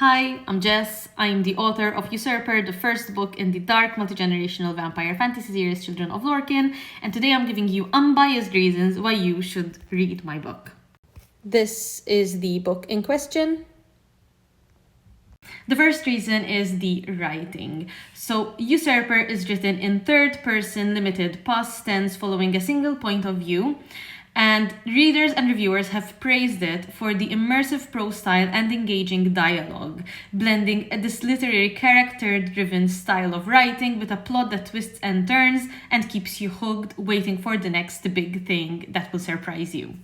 Hi, I'm Jess. I'm the author of Usurper, the first book in the dark multi-generational vampire fantasy series Children of Lorcan, and today I'm giving you unbiased reasons why you should read my book. This is the book in question. The first reason is the writing. So Usurper is written in third person limited past tense following a single point of view. And readers and reviewers have praised it for the immersive prose style and engaging dialogue, blending this literary character-driven style of writing with a plot that twists and turns and keeps you hooked, waiting for the next big thing that will surprise you.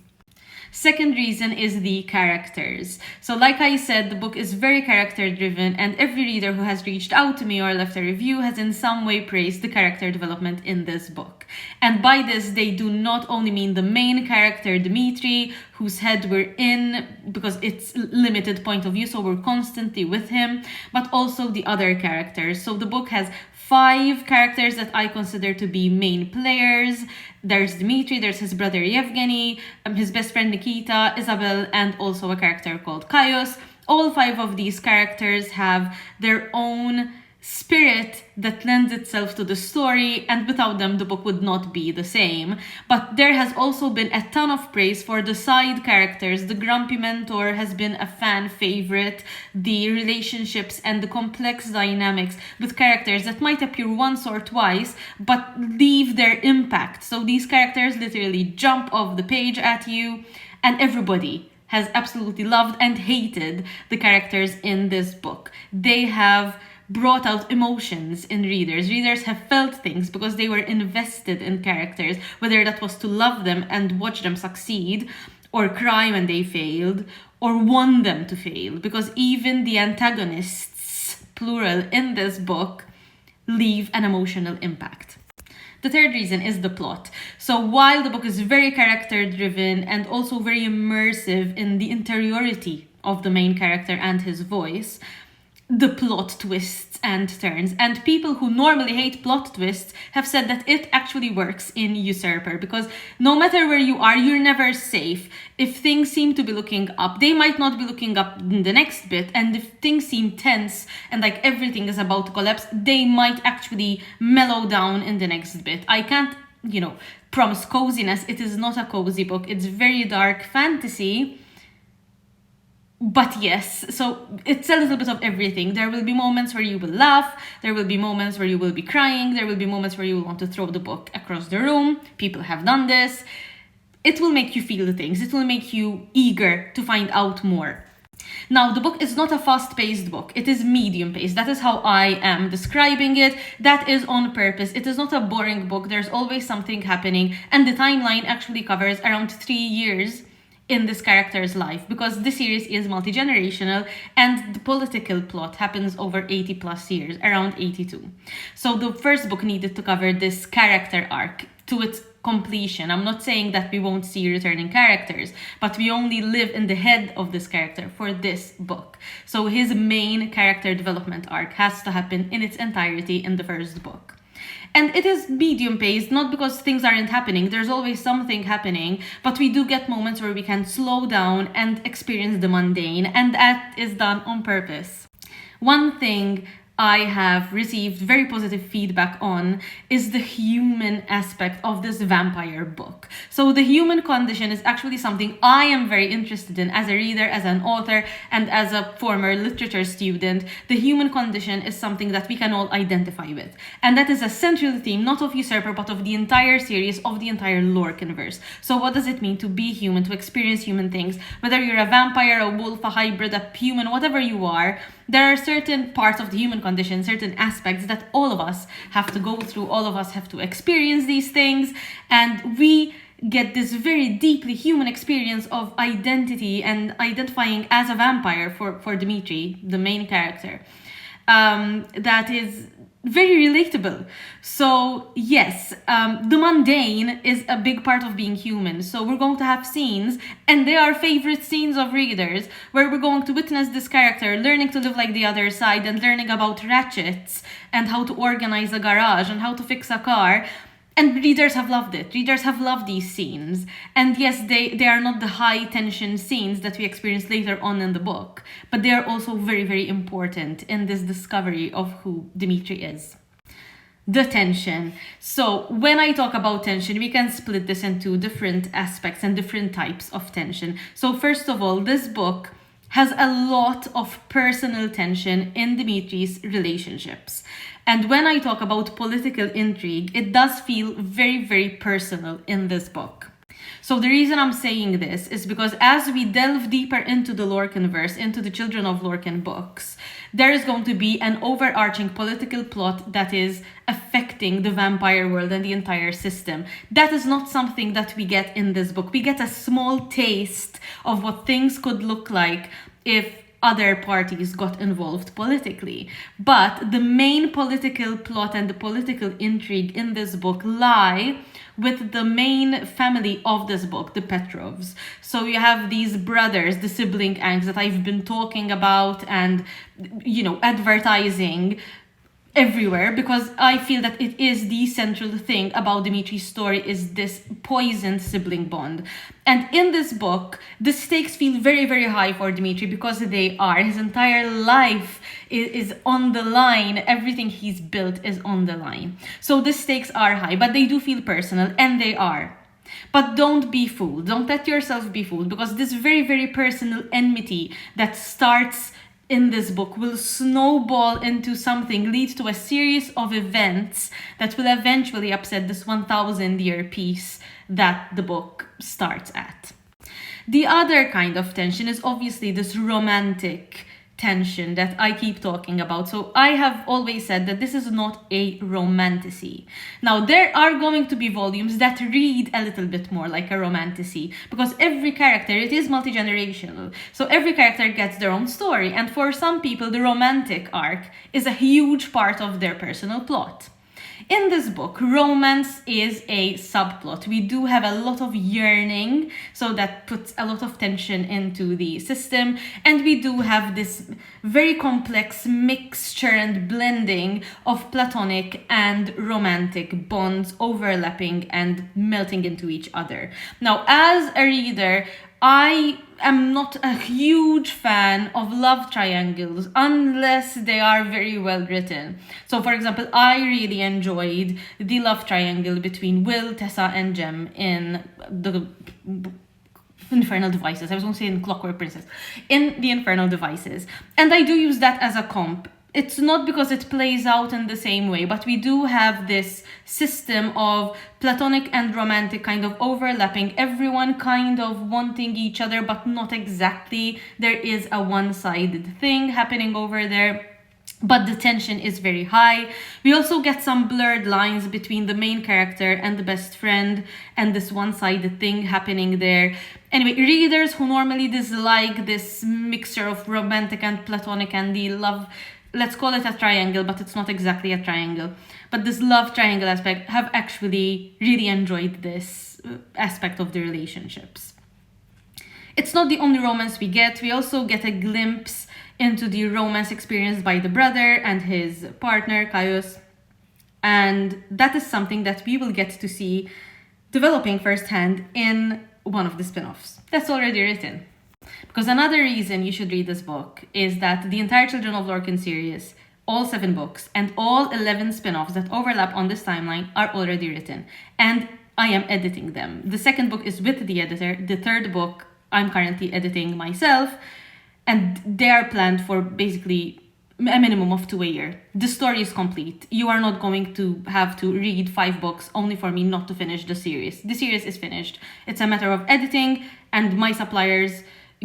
Second reason is the characters. So like I said, the book is very character driven, and every reader who has reached out to me or left a review has in some way praised the character development in this book. And by this, they do not only mean the main character, Dimitri, whose head we're in because it's limited point of view, so we're constantly with him, but also the other characters. So the book has 5 characters that I consider to be main players. There's Dimitri, there's his brother Yevgeny, his best friend Nikita, Isabel, and also a character called Kaios. All 5 of these characters have their own spirit that lends itself to the story, and without them the book would not be the same. But there has also been a ton of praise for the side characters. The grumpy mentor has been a fan favorite. The relationships and the complex dynamics with characters that might appear once or twice but leave their impact. So these characters literally jump off the page at you, and everybody has absolutely loved and hated the characters in this book. They have brought out emotions in readers. Readers have felt things because they were invested in characters, whether that was to love them and watch them succeed, or cry when they failed, or want them to fail, because even the antagonists, plural, in this book leave an emotional impact. The third reason is the plot. So while the book is very character driven and also very immersive in the interiority of the main character and his voice, the plot twists and turns. And people who normally hate plot twists have said that it actually works in Usurper, because no matter where you are, you're never safe. If things seem to be looking up, they might not be looking up in the next bit. And if things seem tense and like everything is about to collapse, they might actually mellow down in the next bit. I can't, promise coziness. It is not a cozy book. It's very dark fantasy. But yes, so it's a little bit of everything. There will be moments where you will laugh, there will be moments where you will be crying, there will be moments where you will want to throw the book across the room. People have done this. It will make you feel the things. It will make you eager to find out more. Now, the book is not a fast-paced book. It is medium-paced. That is how I am describing it. That is on purpose. It is not a boring book. There's always something happening. And the timeline actually covers around 3 years in this character's life, because the series is multi-generational and the political plot happens over 80 plus years, around 82. So the first book needed to cover this character arc to its completion. I'm not saying that we won't see returning characters, but we only live in the head of this character for this book. So his main character development arc has to happen in its entirety in the first book. And it is medium paced, not because things aren't happening. There's always something happening, but we do get moments where we can slow down and experience the mundane, and that is done on purpose. One thing I have received very positive feedback on is the human aspect of this vampire book. So the human condition is actually something I am very interested in as a reader, as an author, and as a former literature student. The human condition is something that we can all identify with. And that is a central theme, not of Usurper, but of the entire series, of the entire Lorcanverse. So what does it mean to be human, to experience human things? Whether you're a vampire, a wolf, a hybrid, a human, whatever you are, there are certain parts of the human condition, certain aspects that all of us have to go through, all of us have to experience these things, and we get this very deeply human experience of identity and identifying as a vampire for Dimitri, the main character. That is very relatable. So yes, the mundane is a big part of being human. So we're going to have scenes, and they are favorite scenes of readers, where we're going to witness this character learning to live like the other side and learning about ratchets and how to organize a garage and how to fix a car. And readers have loved it. Readers have loved these scenes. And yes, they are not the high tension scenes that we experience later on in the book, but they are also very, very important in this discovery of who Dimitri is. The tension. So when I talk about tension, we can split this into different aspects and different types of tension. So first of all, this book has a lot of personal tension in Dimitri's relationships. And when I talk about political intrigue, it does feel very, very personal in this book. So the reason I'm saying this is because as we delve deeper into the Lorcan verse, into the Children of Lorcan books, there is going to be an overarching political plot that is affecting the vampire world and the entire system. That is not something that we get in this book. We get a small taste of what things could look like if other parties got involved politically. But the main political plot and the political intrigue in this book lie with the main family of this book, the Petrovs. So you have these brothers, the sibling angst that I've been talking about and, advertising everywhere, because I feel that it is the central thing about Dimitri's story is this poisoned sibling bond. And in this book, the stakes feel very, very high for Dimitri because they are. His entire life is on the line. Everything he's built is on the line. So the stakes are high, but they do feel personal, and they are. But don't be fooled. Don't let yourself be fooled, because this very, very personal enmity that starts in this book will snowball into something, lead to a series of events that will eventually upset this 1,000-year peace that the book starts at. The other kind of tension is obviously this romantic tension that I keep talking about. So I have always said that this is not a romantasy. Now, there are going to be volumes that read a little bit more like a romantasy, because every character, it is multi-generational. So every character gets their own story. And for some people, the romantic arc is a huge part of their personal plot. In this book, romance is a subplot. We do have a lot of yearning, so that puts a lot of tension into the system. And we do have this very complex mixture and blending of platonic and romantic bonds overlapping and melting into each other. Now, as a reader, I am not a huge fan of love triangles unless they are very well written. So, for example, I really enjoyed the love triangle between Will, Tessa, and Jem in the Infernal Devices. I was going to say in Clockwork Princess. In the Infernal Devices. And I do use that as a comp. It's not because it plays out in the same way, but we do have this system of platonic and romantic kind of overlapping, everyone kind of wanting each other, but not exactly. There is a one-sided thing happening over there, but the tension is very high. We also get some blurred lines between the main character and the best friend, and this one-sided thing happening there. Anyway, readers who normally dislike this mixture of romantic and platonic and the love, let's call it a triangle, but it's not exactly a triangle, but this love triangle aspect, have actually really enjoyed this aspect of the relationships. It's not the only romance we get. We also get a glimpse into the romance experienced by the brother and his partner, Caius. And that is something that we will get to see developing firsthand in one of the spin-offs that's already written. Because another reason you should read this book is that the entire Children of Lorcan series, all 7 books, and all 11 spin-offs that overlap on this timeline are already written. And I am editing them. The second book is with the editor. The third book I'm currently editing myself. And they are planned for basically a minimum of 2 a year. The story is complete. You are not going to have to read 5 books only for me not to finish the series. The series is finished. It's a matter of editing and my suppliers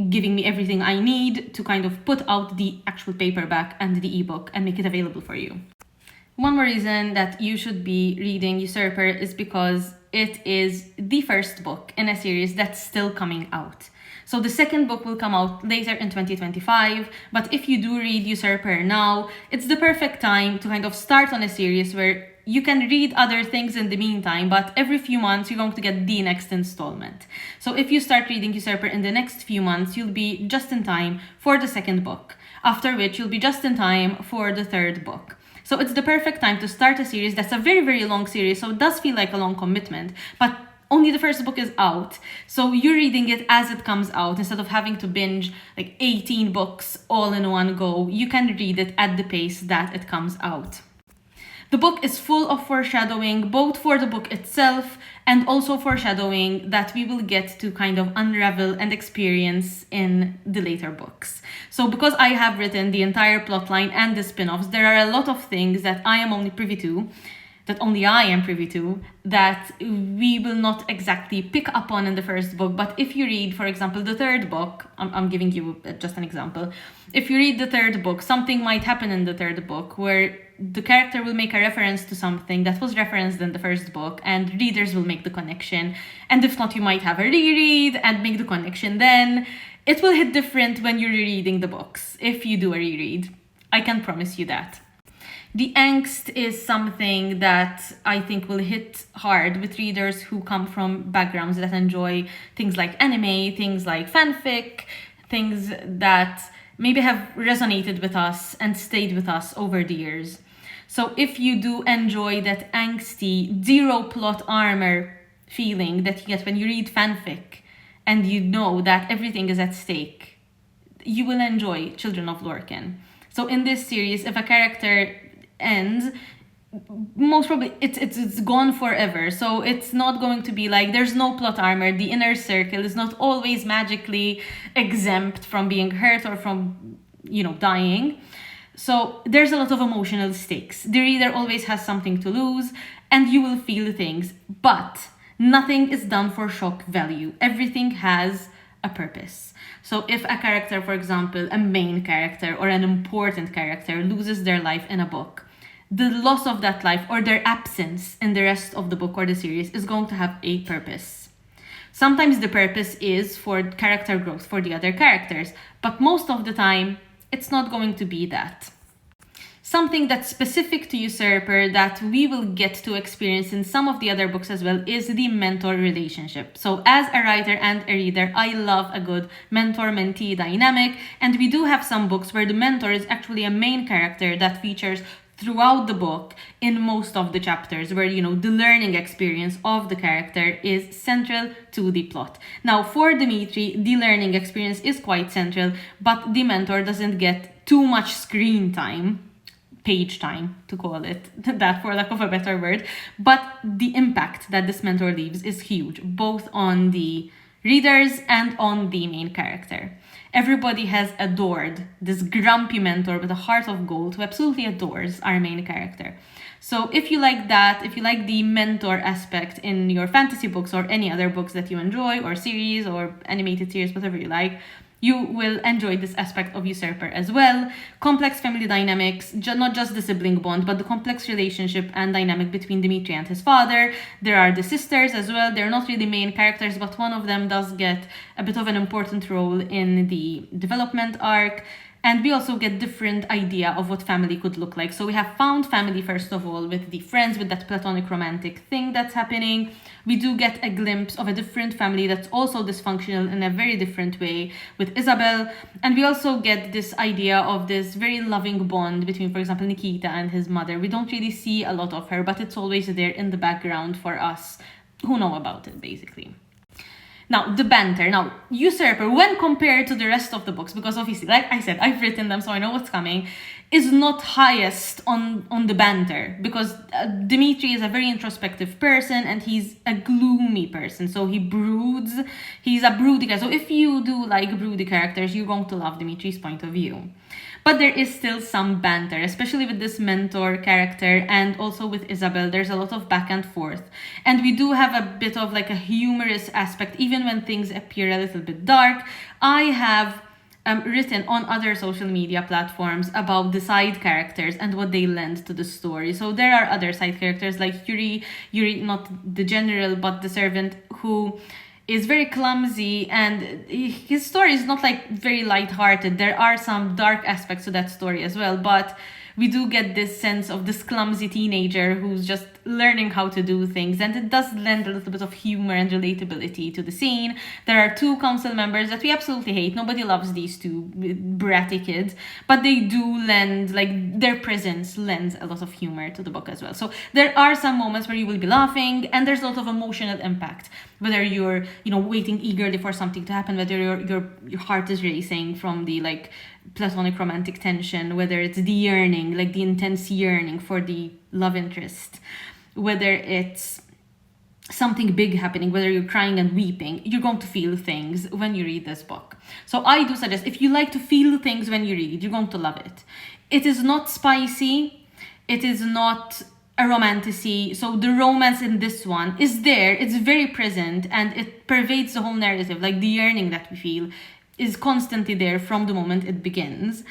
giving me everything I need to kind of put out the actual paperback and the ebook and make it available for you. One more reason that you should be reading Usurper is because it is the first book in a series that's still coming out. So the second book will come out later in 2025, but if you do read Usurper now, it's the perfect time to kind of start on a series where you can read other things in the meantime, but every few months you're going to get the next installment. So if you start reading Usurper in the next few months, you'll be just in time for the second book, after which you'll be just in time for the third book. So it's the perfect time to start a series that's a very, very long series, so it does feel like a long commitment, but only the first book is out. So you're reading it as it comes out instead of having to binge like 18 books all in one go. You can read it at the pace that it comes out. The book is full of foreshadowing, both for the book itself and also foreshadowing that we will get to kind of unravel and experience in the later books. So because I have written the entire plotline and the spin-offs, there are a lot of things that I am only privy to, that we will not exactly pick up on in the first book. But if you read, for example, the third book, I'm giving you just an example. If you read the third book, something might happen in the third book where the character will make a reference to something that was referenced in the first book, and readers will make the connection. And if not, you might have a reread and make the connection then. It will hit different when you're rereading the books, if you do a reread. I can promise you that. The angst is something that I think will hit hard with readers who come from backgrounds that enjoy things like anime, things like fanfic, things that maybe have resonated with us and stayed with us over the years. So if you do enjoy that angsty, zero plot armor feeling that you get when you read fanfic and you know that everything is at stake, you will enjoy Children of Lorcan. So in this series, if a character ends, most probably it's gone forever. So it's not going to be like there's no plot armor. The inner circle is not always magically exempt from being hurt or from, dying. So there's a lot of emotional stakes. The reader always has something to lose and you will feel things, but nothing is done for shock value. Everything has a purpose. So if a character, for example, a main character or an important character loses their life in a book, the loss of that life or their absence in the rest of the book or the series is going to have a purpose. Sometimes the purpose is for character growth for the other characters, but most of the time, it's not going to be that. Something that's specific to Usurper that we will get to experience in some of the other books as well is the mentor relationship. So as a writer and a reader, I love a good mentor-mentee dynamic, and we do have some books where the mentor is actually a main character that features throughout the book in most of the chapters where, the learning experience of the character is central to the plot. Now, for Dimitri, the learning experience is quite central, but the mentor doesn't get too much screen time, page time to call it that for lack of a better word, but the impact that this mentor leaves is huge, both on the readers and on the main character. Everybody has adored this grumpy mentor with a heart of gold who absolutely adores our main character. So if you like that, if you like the mentor aspect in your fantasy books or any other books that you enjoy, or series or animated series, whatever you like, you will enjoy this aspect of Usurper as well. Complex family dynamics, not just the sibling bond, but the complex relationship and dynamic between Dimitri and his father. There are the sisters as well. They're not really main characters, but one of them does get a bit of an important role in the development arc. And we also get different idea of what family could look like. So we have found family, first of all, with the friends, with that platonic romantic thing that's happening. We do get a glimpse of a different family that's also dysfunctional in a very different way with Isabel. And we also get this idea of this very loving bond between, for example, Nikita and his mother. We don't really see a lot of her, but it's always there in the background for us who know about it, basically. Now, the banter. Now, Usurper, when compared to the rest of the books, because obviously, like I said, I've written them, so I know what's coming, is not highest on the banter, because Dimitri is a very introspective person and he's a gloomy person. So he broods. He's a broody guy. So if you do like broody characters, you're going to love Dimitri's point of view. But there is still some banter, especially with this mentor character and also with Isabel. There's a lot of back and forth. And we do have a bit of like a humorous aspect, even when things appear a little bit dark. I have written on other social media platforms about the side characters and what they lend to the story. So there are other side characters like Yuri, not the general, but the servant, who is very clumsy, and his story is not like very light-hearted. There are some dark aspects to that story as well, but We do get this sense of this clumsy teenager who's just learning how to do things, and it does lend a little bit of humor and relatability to the scene. There are two council members that we absolutely hate. Nobody loves these two bratty kids, but they do lend, like, their presence lends a lot of humor to the book as well. So there are some moments where you will be laughing, and there's a lot of emotional impact, whether you're, you know, waiting eagerly for something to happen, whether your heart is racing from the, like, platonic romantic tension, whether it's the yearning, like the intense yearning for the love interest, whether it's something big happening, whether you're crying and weeping, you're going to feel things when you read this book. So I do suggest, if you like to feel things when you read, you're going to love it. It is not spicy. It is not a romantasy. So the romance in this one is there. It's very present, and it pervades the whole narrative. Like, the yearning that we feel is constantly there from the moment it begins.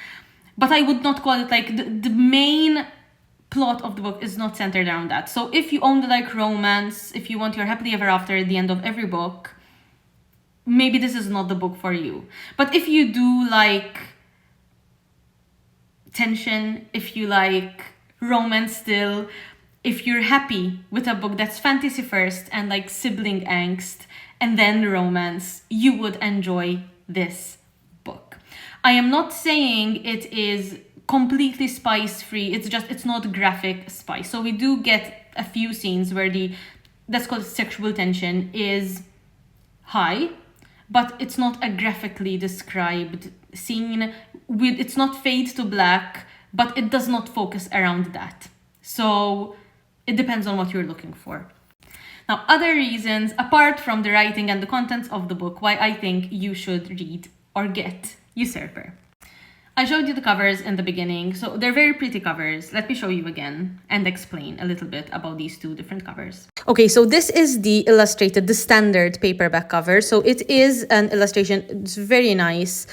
But I would not call it, like, the main plot of the book is not centered around that. So if you only like romance, if you want your happily ever after at the end of every book, maybe this is not the book for you. But if you do like tension, if you like romance still, if you're happy with a book that's fantasy first and like sibling angst and then romance, you would enjoy this book. I am not saying it is completely spice free. It's not graphic spice. So we do get a few scenes where that's called sexual tension is high, but it's not a graphically described scene. It's not fade to black, but it does not focus around that. So it depends on what you're looking for. Now, other reasons, apart from the writing and the contents of the book, why I think you should read or get Usurper. I showed you the covers in the beginning, so they're very pretty covers. Let me show you again and explain a little bit about these two different covers. Okay, so this is the illustrated, the standard paperback cover. So it is an illustration, it's very nice.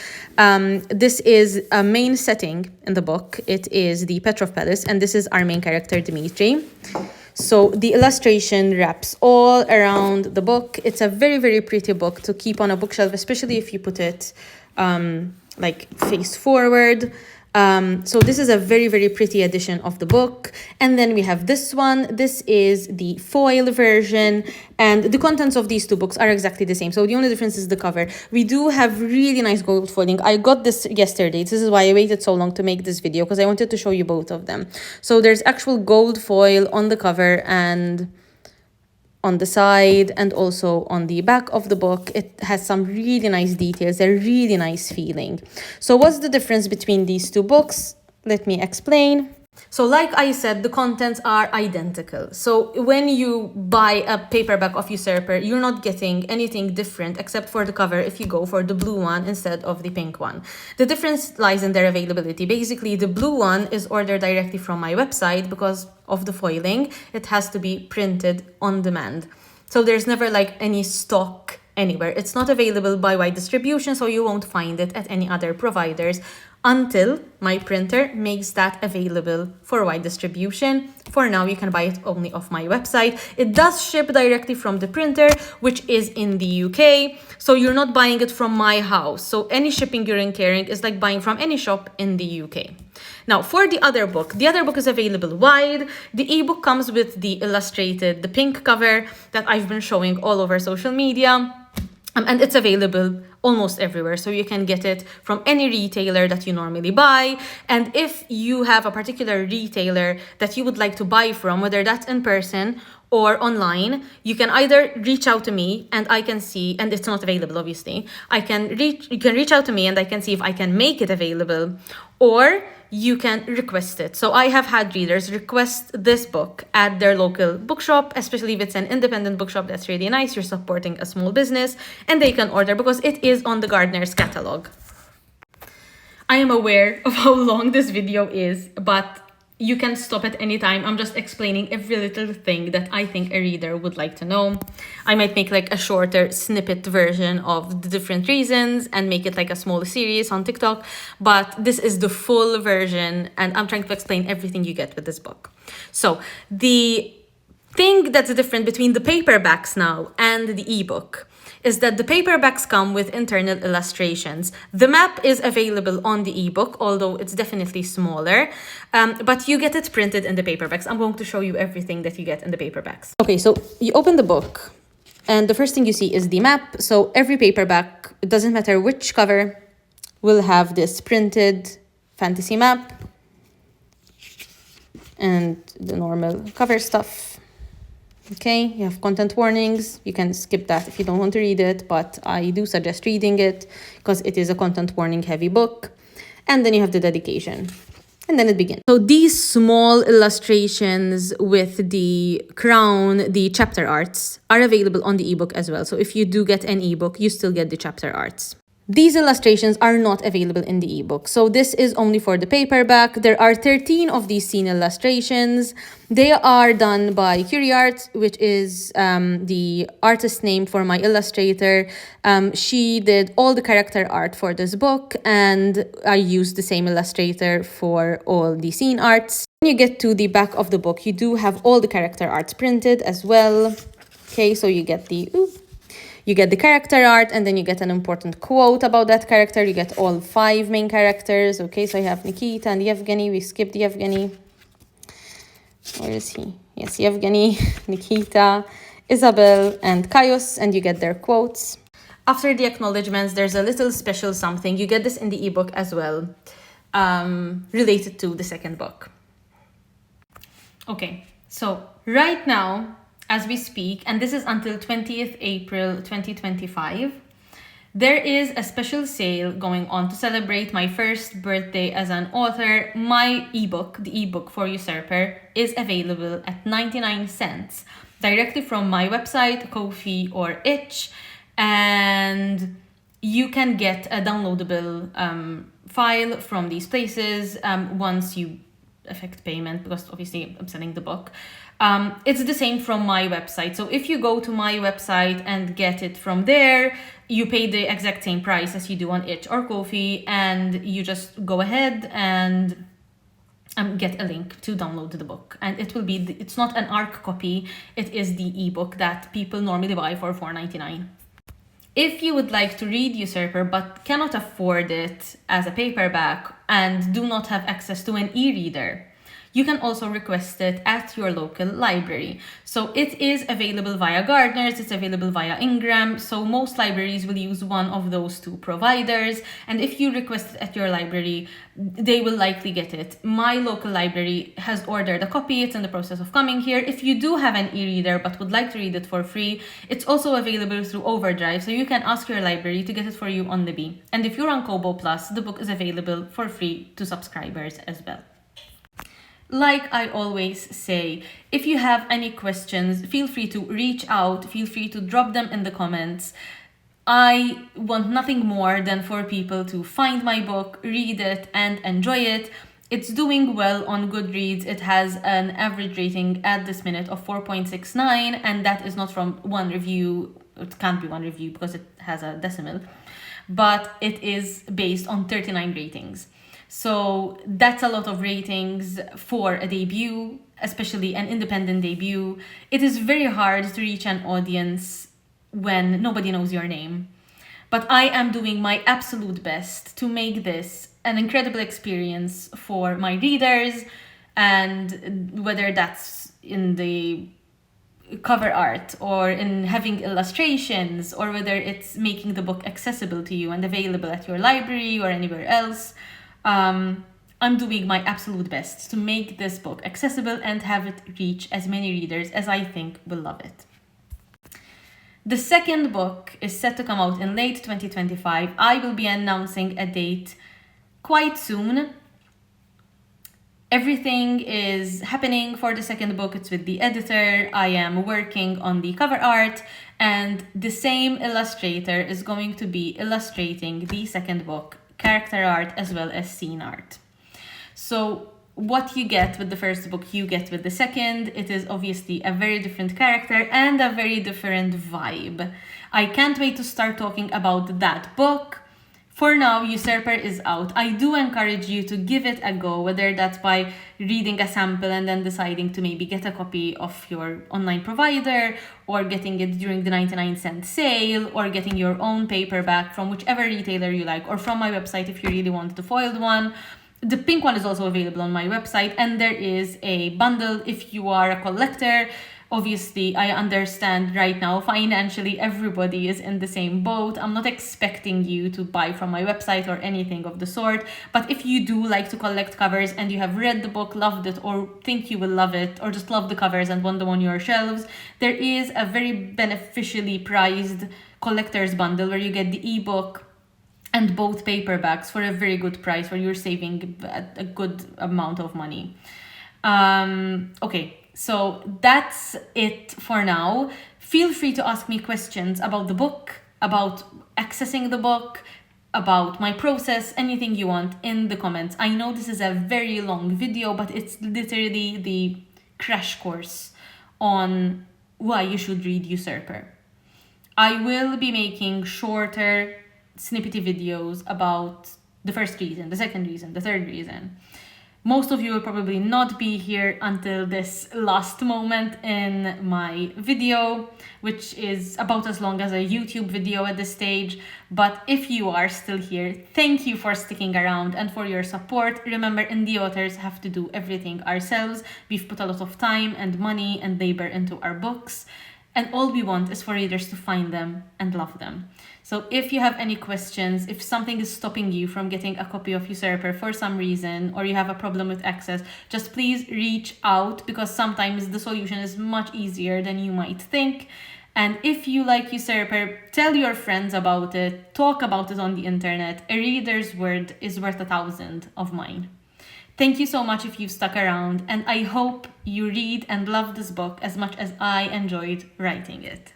This is a main setting in the book. It is the Petrov Palace, and this is our main character, Dmitri. So the illustration wraps all around the book. It's a very, very pretty book to keep on a bookshelf, especially if you put it like face forward. So this is a very, very pretty edition of the book. And then we have this one. This is the foil version. And the contents of these two books are exactly the same. So the only difference is the cover. We do have really nice gold foiling. I got this yesterday. This is why I waited so long to make this video, because I wanted to show you both of them. So there's actual gold foil on the cover and on the side, and also on the back of the book. It has some really nice details, a really nice feeling. So what's the difference between these two books? Let me explain. So like I said, the contents are identical. So when you buy a paperback of Usurper, you're not getting anything different except for the cover if you go for the blue one instead of the pink one. The difference lies in their availability. Basically, the blue one is ordered directly from my website because of the foiling. It has to be printed on demand. So there's never like any stock anywhere. It's not available by wide distribution, so you won't find it at any other providers until my printer makes that available for wide distribution. For now, you can buy it only off my website. It does ship directly from the printer, which is in the UK. So you're not buying it from my house. So any shipping you're incurring is like buying from any shop in the UK. Now, for the other book is available wide. The ebook comes with the illustrated, the pink cover that I've been showing all over social media. And it's available almost everywhere. So you can get it from any retailer that you normally buy. And if you have a particular retailer that you would like to buy from, whether that's in person or online, you can either reach out to me and I can see, and it's not available, obviously. You can reach out to me and I can see if I can make it available, or you can request it. So I have had readers request this book at their local bookshop, especially if it's an independent bookshop. That's really nice. You're supporting a small business, and they can order because it is on the Gardener's catalog. I am aware of how long this video is, but you can stop at any time. I'm just explaining every little thing that I think a reader would like to know. I might make like a shorter snippet version of the different reasons and make it like a small series on TikTok, but this is the full version and I'm trying to explain everything you get with this book. So the thing that's different between the paperbacks now and the ebook is that the paperbacks come with internal illustrations. The map is available on the ebook, although it's definitely smaller, but you get it printed in the paperbacks. I'm going to show you everything that you get in the paperbacks. Okay, so you open the book, and the first thing you see is the map. So every paperback, it doesn't matter which cover, will have this printed fantasy map and the normal cover stuff. Okay, you have content warnings. You can skip that if you don't want to read it, but I do suggest reading it because it is a content warning heavy book. And then you have the dedication. And then it begins. So these small illustrations with the crown, the chapter arts, are available on the ebook as well. So if you do get an ebook, you still get the chapter arts. These illustrations are not available in the ebook, so this is only for the paperback. There are 13 of these scene illustrations. They are done by CuriArt, which is the artist name for my illustrator. She did all the character art for this book, and I used the same illustrator for all the scene arts. When you get to the back of the book, you do have all the character arts printed as well. Okay, so you get the character art, and then you get an important quote about that character. You get all 5 main characters. Okay, so I have Nikita and Yevgeny. We skipped Yevgeny. Where is he? Yes, Yevgeny, Nikita, Isabel, and Kaios, and you get their quotes. After the acknowledgements, there's a little special something. You get this in the ebook as well, related to the second book. Okay, so right now, as we speak, and this is until 20th April 2025, there is a special sale going on to celebrate my first birthday as an author. My ebook, the ebook for Usurper, is available at 99 cents directly from my website, Ko-fi or Itch, and you can get a downloadable file from these places once you effect payment, because obviously I'm selling the book. It's the same from my website. So if you go to my website and get it from there, you pay the exact same price as you do on Itch or Ko-fi, and you just go ahead and get a link to download the book. And it will be, it's not an ARC copy, it is the ebook that people normally buy for $4.99. If you would like to read Usurper but cannot afford it as a paperback and do not have access to an e-reader, you can also request it at your local library. So it is available via Gardner's, it's available via Ingram, so most libraries will use one of those 2 providers, and if you request it at your library, they will likely get it. My local library has ordered a copy, it's in the process of coming here. If you do have an e-reader but would like to read it for free, it's also available through Overdrive, so you can ask your library to get it for you on the Bee. And if you're on Kobo Plus, the book is available for free to subscribers as well. Like I always say, if you have any questions, feel free to reach out, feel free to drop them in the comments. I want nothing more than for people to find my book, read it, and enjoy it. It's doing well on Goodreads. It has an average rating at this minute of 4.69, and that is not from one review. It can't be one review because it has a decimal, but it is based on 39 ratings. So that's a lot of ratings for a debut, especially an independent debut. It is very hard to reach an audience when nobody knows your name. But I am doing my absolute best to make this an incredible experience for my readers, and whether that's in the cover art or in having illustrations, or whether it's making the book accessible to you and available at your library or anywhere else. I'm doing my absolute best to make this book accessible and have it reach as many readers as I think will love it. The second book is set to come out in late 2025. I will be announcing a date quite soon. Everything is happening for the second book. It's with the editor. I am working on the cover art, and the same illustrator is going to be illustrating the second book, character art as well as scene art. So what you get with the first book, you get with the second. It is obviously a very different character and a very different vibe. I can't wait to start talking about that book. For now, Usurper is out. I do encourage you to give it a go, whether that's by reading a sample and then deciding to maybe get a copy of your online provider, or getting it during the 99-cent sale, or getting your own paperback from whichever retailer you like, or from my website if you really want the foiled one. The pink one is also available on my website, and there is a bundle if you are a collector. Obviously, I understand right now financially everybody is in the same boat. I'm not expecting you to buy from my website or anything of the sort, but if you do like to collect covers and you have read the book, loved it, or think you will love it, or just love the covers and want them on your shelves, there is a very beneficially priced collector's bundle where you get the ebook and both paperbacks for a very good price, where you're saving a good amount of money. Okay. So that's it for now. Feel free to ask me questions about the book, about accessing the book, about my process, anything you want in the comments. I know this is a very long video, but it's literally the crash course on why you should read Usurper. I will be making shorter, snippety videos about the first reason, the second reason, the third reason. Most of you will probably not be here until this last moment in my video, which is about as long as a YouTube video at this stage. But if you are still here, thank you for sticking around and for your support. Remember, indie authors have to do everything ourselves. We've put a lot of time and money and labor into our books, and all we want is for readers to find them and love them. So if you have any questions, if something is stopping you from getting a copy of Usurper for some reason, or you have a problem with access, just please reach out, because sometimes the solution is much easier than you might think. And if you like Usurper, tell your friends about it, talk about it on the internet. A reader's word is worth 1,000 of mine. Thank you so much if you've stuck around, and I hope you read and love this book as much as I enjoyed writing it.